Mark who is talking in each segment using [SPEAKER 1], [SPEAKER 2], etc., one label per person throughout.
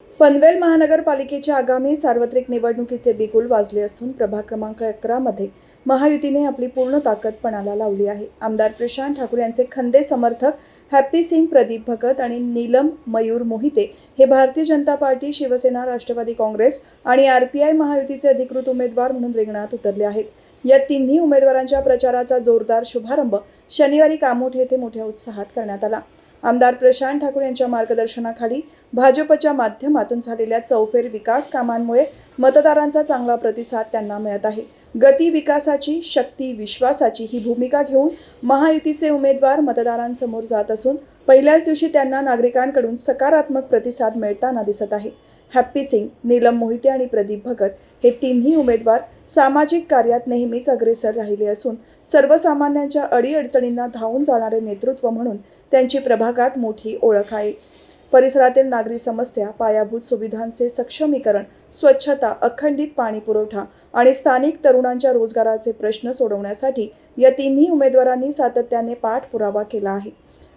[SPEAKER 1] पनवेल महानगरपालिकेच्या आगामी सार्वत्रिक निवडणुकीचे बिगुल वाजले असून प्रभाग क्रमांक 11 मध्ये महायुतीने आपली पूर्ण ताकद पणाला लावली आहे। आमदार प्रशांत ठाकूर यांचे खंदे समर्थक हॅप्पी सिंग, प्रदीप भगत आणि नीलम मयूर मोहिते हे भारतीय जनता पार्टी, शिवसेना, राष्ट्रवादी काँग्रेस आणि आरपीआय महायुतीचे अधिकृत उमेदवार म्हणून रिंगणात उतरले आहेत। या तिन्ही उमेदवारांच्या प्रचाराचा जोरदार शुभारंभ शनिवारी कामोठ येथे मोठ्या उत्साहात करण्यात आला। आमदार प्रशांत ठाकूर यांच्या मार्गदर्शनाखाली भाजपच्या माध्यमातून झालेल्या चौफेर विकास कामांमुळे मतदारांचा चांगला प्रतिसाद त्यांना मिळत आहे। गती विकासाची, शक्ती विश्वासाची ही भूमिका घेऊन महायुतीचे उमेदवार मतदारांसमोर जात असून पहिल्याच दिवशी त्यांना नागरिकांकडून सकारात्मक प्रतिसाद मिळताना दिसत आहे। हॅप्पी सिंग, नीलम मोहिते आणि प्रदीप भगत हे तिन्ही उमेदवार सामाजिक कार्यात नेहमीच अग्रेसर राहिले असून सर्वसामान्यांच्या अडीअडचणींना धावून जाणारे नेतृत्व म्हणून त्यांची प्रभागात मोठी ओळख आहे। परिसरातील नागरी समस्या, पायाभूत सुविधांचे सक्षमीकरण, स्वच्छता, अखंडित पाणी पुरवठा आणि स्थानिक तरुणांच्या रोजगाराचे प्रश्न सोडवण्यासाठी या तिन्ही उमेदवारांनी सातत्याने पाठपुरावा केला आहे।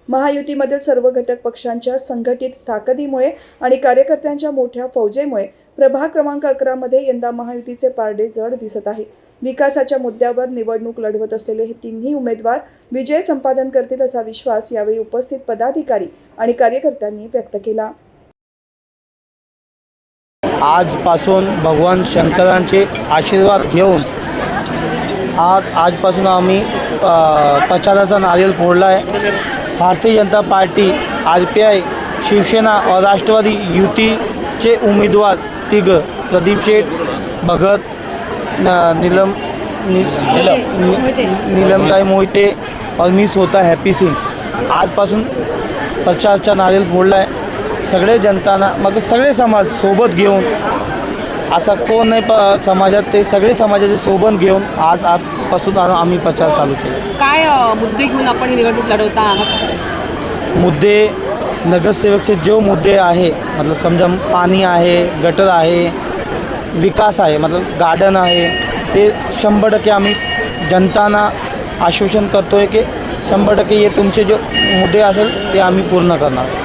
[SPEAKER 1] महायुतीमधील सर्व घटक पक्षांच्या संघटित ताकदीमुळे आणि कार्यकर्त्यांच्या मोठ्या फौजेमुळे प्रभाग क्रमांक 11 मध्ये यंदा महायुतीचे पारडे जड दिसत आहे। विकासाच्या मुद्द्यावर निवडणूक लढवत असलेले हे तिन्ही उमेदवार विजय संपादन करतील असा विश्वास यावेळी उपस्थित पदाधिकारी आणि कार्यकर्त्यांनी व्यक्त केला।
[SPEAKER 2] आजपासून भगवान शंकरांचे आशीर्वाद घेऊन आजपासून आम्ही प्रचाराचा नारळ फोडला आहे। भारतीय जनता पार्टी, आरपीआय, शिवसेना और राष्ट्रवादी युतीचे उमेदवार तिघ प्रदीप शेठ, भगत, नीलमताई मोहिते और मी स्वतः हॅप्पी सिंग आजपासून प्रचाराचा नारळ फोडला आहे। सगळे जनताना मग सगळे समाज सोबत घेऊन, असा कोण नाही समाजात, ते सगळे समाजाचे सोबत घेऊन आजपासून आम्ही प्रचार चालू केला।
[SPEAKER 3] काय मुद्दे घेऊन आपण निवडणूक लढवता आहात?
[SPEAKER 2] मुद्दे नगरसेवकचे जो मुद्दे आहे, मतलब समजा पाणी आहे, गटर आहे, विकास आहे, मतलब गार्डन आहे, ते 100% आम्ही जनतांना आश्वासन करतो आहे की 100% हे तुमचे जो मुद्दे असेल ते आम्ही पूर्ण करणार।